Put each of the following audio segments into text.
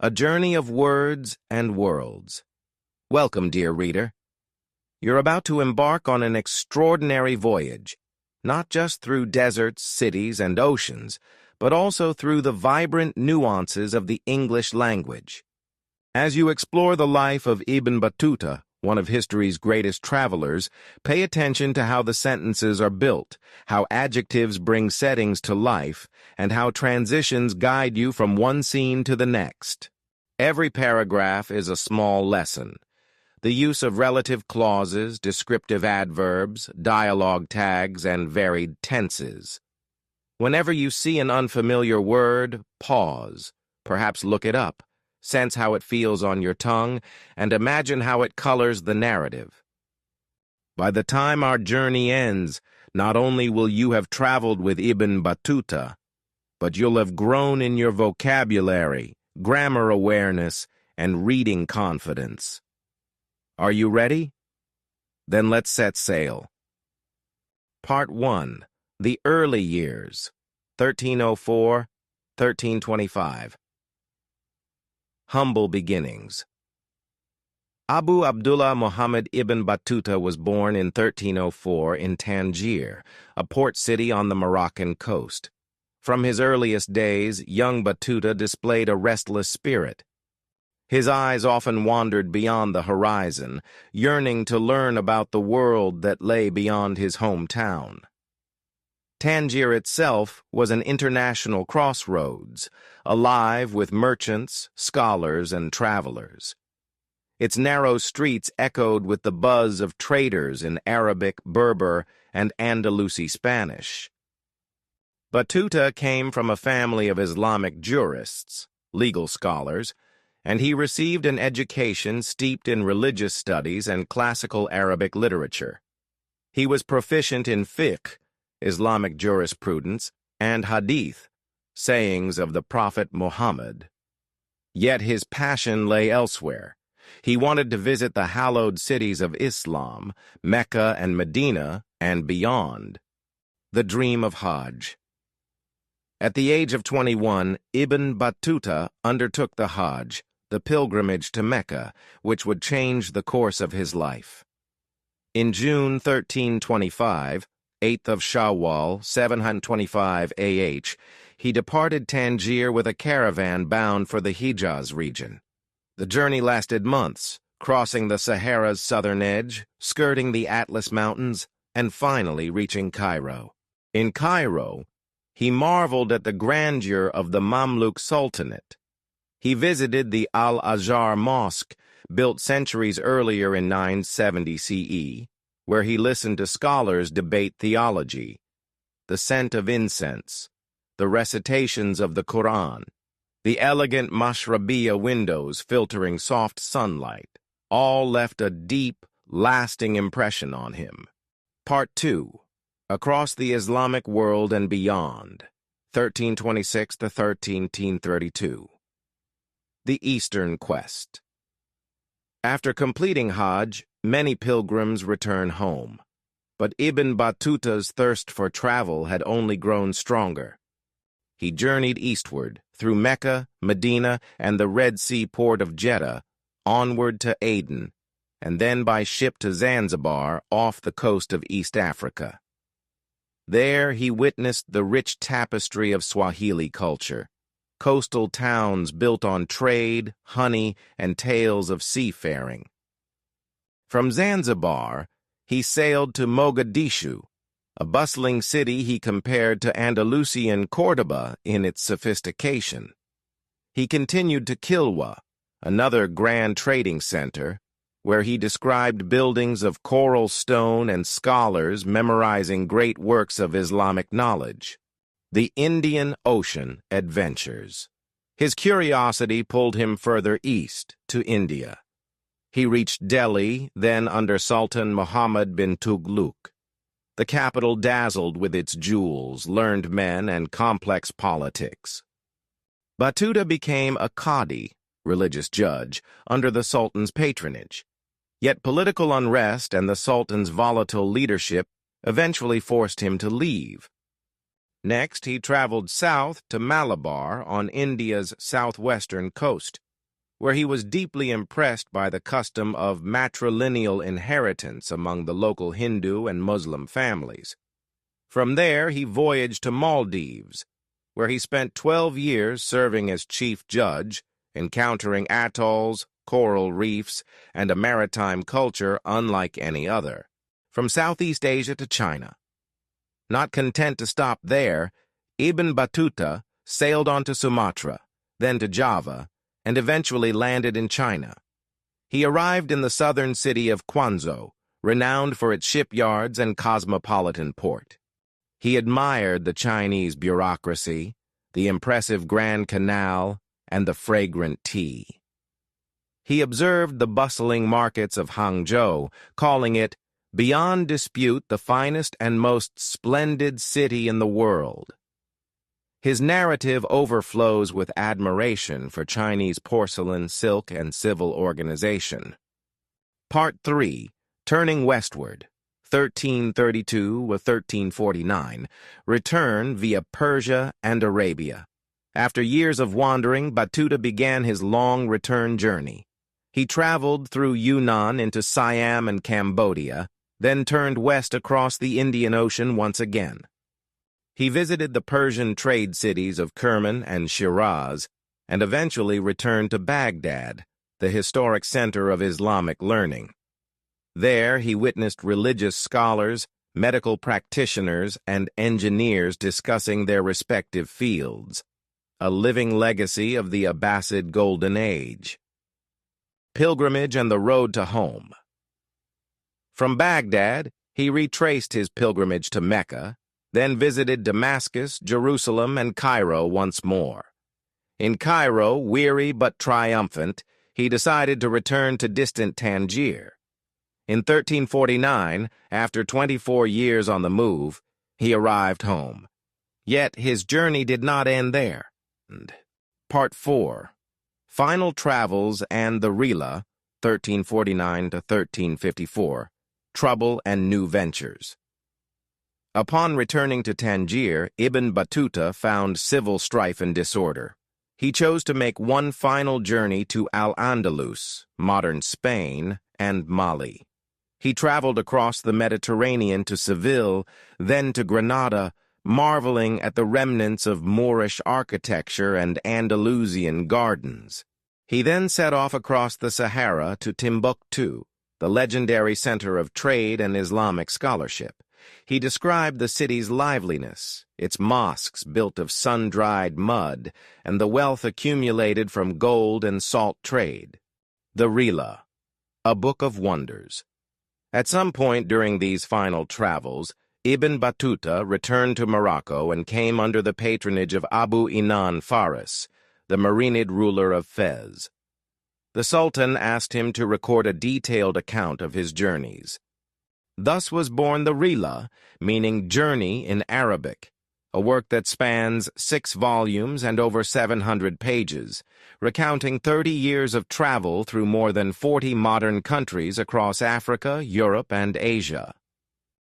A journey of words and worlds. Welcome, dear reader. You're about to embark on an extraordinary voyage, not just through deserts, cities, and oceans, but also through the vibrant nuances of the English language. As you explore the life of Ibn Battuta, one of history's greatest travelers, pay attention to how the sentences are built, how adjectives bring settings to life, and how transitions guide you from one scene to the next. Every paragraph is a small lesson. The use of relative clauses, descriptive adverbs, dialogue tags, and varied tenses. Whenever you see an unfamiliar word, pause, perhaps look it up. Sense how it feels on your tongue, and imagine how it colors the narrative. By the time our journey ends, not only will you have traveled with Ibn Battuta, but you'll have grown in your vocabulary, grammar awareness, and reading confidence. Are you ready? Then let's set sail. Part 1. The Early Years, 1304-1325. Humble Beginnings. Abu Abdullah Muhammad ibn Battuta was born in 1304 in Tangier, a port city on the Moroccan coast. From his earliest days, young Battuta displayed a restless spirit. His eyes often wandered beyond the horizon, yearning to learn about the world that lay beyond his hometown. Tangier itself was an international crossroads, alive with merchants, scholars, and travelers. Its narrow streets echoed with the buzz of traders in Arabic, Berber, and Andalusi Spanish. Battuta came from a family of Islamic jurists, legal scholars, and he received an education steeped in religious studies and classical Arabic literature. He was proficient in fiqh, Islamic jurisprudence, and hadith, sayings of the Prophet Muhammad. Yet his passion lay elsewhere. He wanted to visit the hallowed cities of Islam, Mecca and Medina, and beyond. The dream of Hajj. At the age of 21, Ibn Battuta undertook the Hajj, the pilgrimage to Mecca, which would change the course of his life. In June 1325, 8th of Shawwal, 725 AH, he departed Tangier with a caravan bound for the Hijaz region. The journey lasted months, crossing the Sahara's southern edge, skirting the Atlas Mountains, and finally reaching Cairo. In Cairo, he marveled at the grandeur of the Mamluk Sultanate. He visited the Al-Azhar Mosque, built centuries earlier in 970 CE, where he listened to scholars debate theology, the scent of incense, the recitations of the Quran, the elegant mashrabiyah windows filtering soft sunlight, all left a deep, lasting impression on him. Part 2. Across the Islamic World and Beyond, 1326 to 1332. The Eastern Quest. After completing Hajj, many pilgrims return home, but Ibn Battuta's thirst for travel had only grown stronger. He journeyed eastward, through Mecca, Medina, and the Red Sea port of Jeddah, onward to Aden, and then by ship to Zanzibar off the coast of East Africa. There he witnessed the rich tapestry of Swahili culture, coastal towns built on trade, honey, and tales of seafaring. From Zanzibar, he sailed to Mogadishu, a bustling city he compared to Andalusian Córdoba in its sophistication. He continued to Kilwa, another grand trading center, where he described buildings of coral stone and scholars memorizing great works of Islamic knowledge. The Indian Ocean Adventures. His curiosity pulled him further east, to India. He reached Delhi, then under Sultan Muhammad bin Tughlaq. The capital dazzled with its jewels, learned men, and complex politics. Battuta became a qadi, religious judge, under the Sultan's patronage. Yet political unrest and the Sultan's volatile leadership eventually forced him to leave. Next, he traveled south to Malabar on India's southwestern coast, where he was deeply impressed by the custom of matrilineal inheritance among the local Hindu and Muslim families. From there, he voyaged to Maldives, where he spent 12 years serving as chief judge, encountering atolls, coral reefs, and a maritime culture unlike any other. From Southeast Asia to China. Not content to stop there, Ibn Battuta sailed on to Sumatra, then to Java, and eventually landed in China. He arrived in the southern city of Quanzhou, renowned for its shipyards and cosmopolitan port. He admired the Chinese bureaucracy, the impressive Grand Canal, and the fragrant tea. He observed the bustling markets of Hangzhou, calling it, beyond dispute, the finest and most splendid city in the world. His narrative overflows with admiration for Chinese porcelain, silk, and civil organization. Part 3. Turning Westward, 1332–1349, return via Persia and Arabia. After years of wandering, Battuta began his long return journey. He traveled through Yunnan into Siam and Cambodia, then turned west across the Indian Ocean once again. He visited the Persian trade cities of Kerman and Shiraz, and eventually returned to Baghdad, the historic center of Islamic learning. There, he witnessed religious scholars, medical practitioners, and engineers discussing their respective fields, a living legacy of the Abbasid Golden Age. Pilgrimage and the road to home. From Baghdad, he retraced his pilgrimage to Mecca, then visited Damascus, Jerusalem, and Cairo once more. In Cairo, weary but triumphant, he decided to return to distant Tangier. In 1349, after 24 years on the move, he arrived home. Yet his journey did not end there. Part 4. Final Travels and the Rila, 1349–1354, Trouble and New Ventures. Upon returning to Tangier, Ibn Battuta found civil strife and disorder. He chose to make one final journey to Al-Andalus, modern Spain, and Mali. He traveled across the Mediterranean to Seville, then to Granada, marveling at the remnants of Moorish architecture and Andalusian gardens. He then set off across the Sahara to Timbuktu, the legendary center of trade and Islamic scholarship. He described the city's liveliness, its mosques built of sun-dried mud, and the wealth accumulated from gold and salt trade. The Rila, a book of wonders. At some point during these final travels, Ibn Battuta returned to Morocco and came under the patronage of Abu Inan Faris, the Marinid ruler of Fez. The Sultan asked him to record a detailed account of his journeys. Thus was born the Rila, meaning journey in Arabic, a work that spans 6 volumes and over 700 pages, recounting 30 years of travel through more than 40 modern countries across Africa, Europe, and Asia.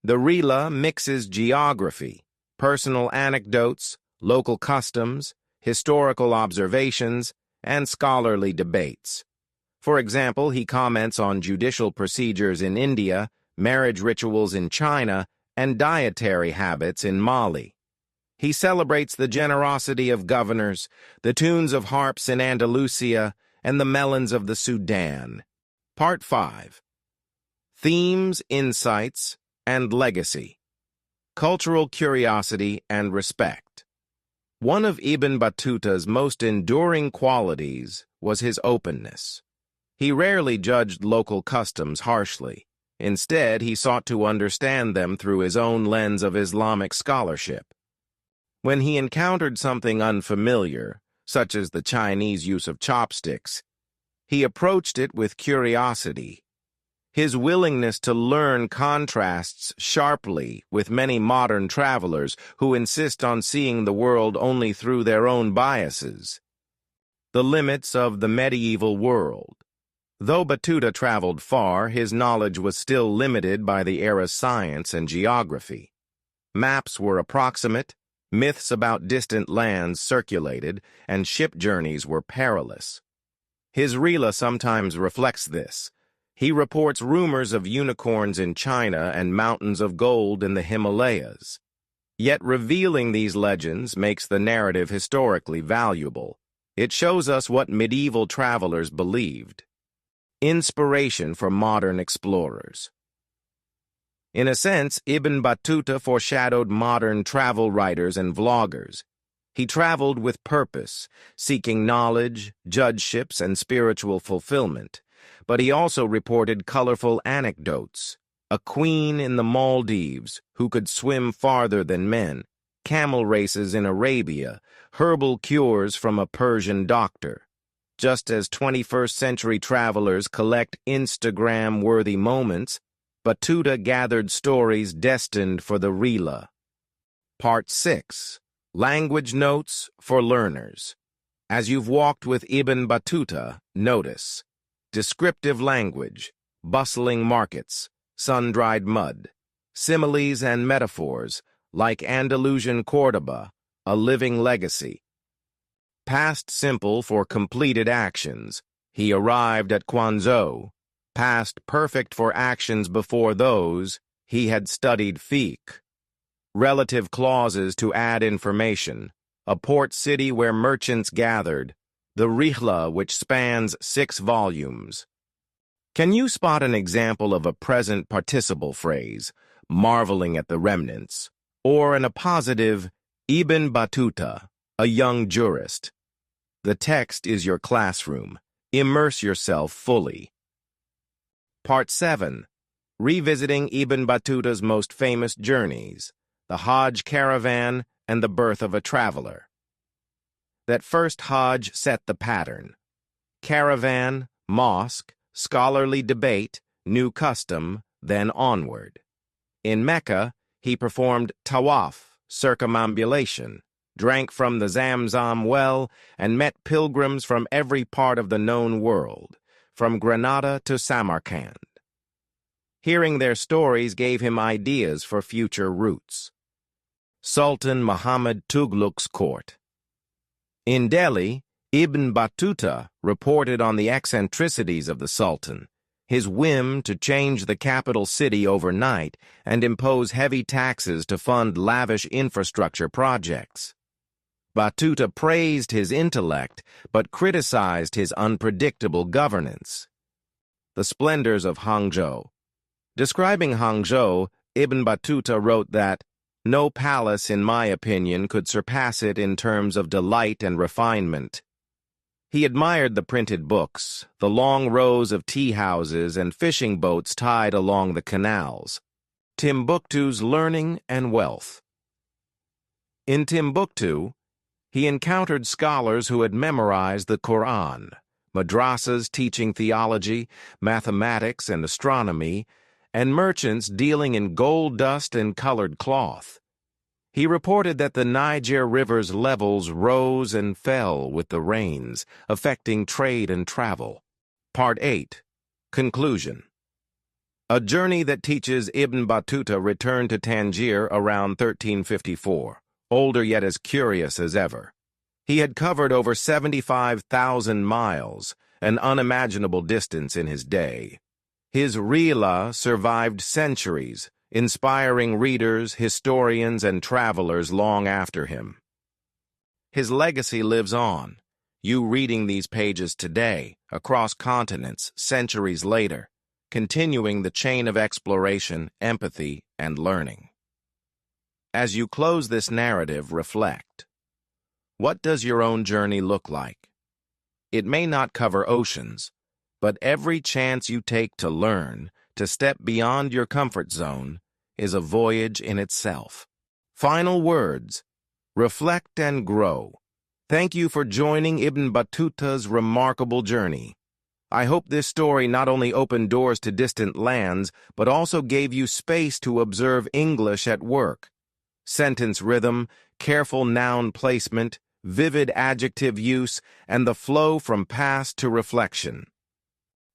The Rila mixes geography, personal anecdotes, local customs, historical observations, and scholarly debates. For example, he comments on judicial procedures in India, marriage rituals in China, and dietary habits in Mali. He celebrates the generosity of governors, the tunes of harps in Andalusia, and the melons of the Sudan. Part 5. Themes, Insights, and Legacy. Cultural Curiosity and Respect. One of Ibn Battuta's most enduring qualities was his openness. He rarely judged local customs harshly. Instead, he sought to understand them through his own lens of Islamic scholarship. When he encountered something unfamiliar, such as the Chinese use of chopsticks, he approached it with curiosity. His willingness to learn contrasts sharply with many modern travelers who insist on seeing the world only through their own biases. The limits of the medieval world. Though Battuta traveled far, his knowledge was still limited by the era's science and geography. Maps were approximate, myths about distant lands circulated, and ship journeys were perilous. His Rila sometimes reflects this. He reports rumors of unicorns in China and mountains of gold in the Himalayas. Yet revealing these legends makes the narrative historically valuable. It shows us what medieval travelers believed. Inspiration for modern explorers. In a sense, Ibn Battuta foreshadowed modern travel writers and vloggers. He traveled with purpose, seeking knowledge, judgeships, and spiritual fulfillment. But he also reported colorful anecdotes. A queen in the Maldives who could swim farther than men, camel races in Arabia, herbal cures from a Persian doctor. Just as 21st-century travelers collect Instagram-worthy moments, Battuta gathered stories destined for the Rila. Part 6. Language Notes for Learners. As you've walked with Ibn Battuta, notice descriptive language, bustling markets, sun-dried mud, similes and metaphors, like Andalusian Cordoba, a living legacy. Past simple for completed actions. He arrived at Quanzhou. Past perfect for actions before those. He had studied fiqh. Relative clauses to add information. A port city where merchants gathered. The Rihla, which spans 6 volumes. Can you spot an example of a present participle phrase, marveling at the remnants, or an appositive, Ibn Battuta, a young jurist? The text is your classroom. Immerse yourself fully. Part 7. Revisiting Ibn Battuta's most famous journeys, the Hajj caravan and the birth of a traveler. That first Hajj set the pattern. Caravan, mosque, scholarly debate, new custom, then onward. In Mecca, he performed tawaf, circumambulation, drank from the Zamzam well, and met pilgrims from every part of the known world, from Granada to Samarkand. Hearing their stories gave him ideas for future routes. Sultan Muhammad Tughlaq's court. In Delhi, Ibn Battuta reported on the eccentricities of the Sultan, his whim to change the capital city overnight and impose heavy taxes to fund lavish infrastructure projects. Battuta praised his intellect, but criticized his unpredictable governance. The splendors of Hangzhou. Describing Hangzhou, Ibn Battuta wrote that, "No palace, in my opinion, could surpass it in terms of delight and refinement." He admired the printed books, the long rows of tea-houses and fishing boats tied along the canals. Timbuktu's learning and wealth. In Timbuktu, he encountered scholars who had memorized the Quran, madrasas teaching theology, mathematics, and astronomy, and merchants dealing in gold dust and colored cloth. He reported that the Niger River's levels rose and fell with the rains, affecting trade and travel. Part 8. Conclusion. A journey that teaches Ibn Battuta returned to Tangier around 1354, older yet as curious as ever. He had covered over 75,000 miles, an unimaginable distance in his day. His Rila survived centuries, inspiring readers, historians, and travelers long after him. His legacy lives on, you reading these pages today, across continents, centuries later, continuing the chain of exploration, empathy, and learning. As you close this narrative, reflect. What does your own journey look like? It may not cover oceans, but every chance you take to learn, to step beyond your comfort zone, is a voyage in itself. Final words. Reflect and grow. Thank you for joining Ibn Battuta's remarkable journey. I hope this story not only opened doors to distant lands, but also gave you space to observe English at work. Sentence rhythm, careful noun placement, vivid adjective use, and the flow from past to reflection.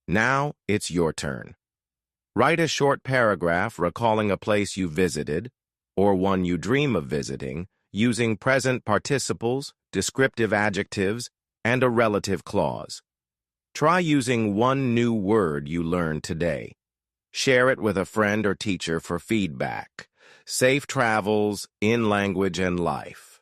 Now it's your turn. Write a short paragraph recalling a place you visited, or one you dream of visiting, using present participles, descriptive adjectives, and a relative clause. Try using one new word you learned today. Share it with a friend or teacher for feedback. Safe travels in language and life.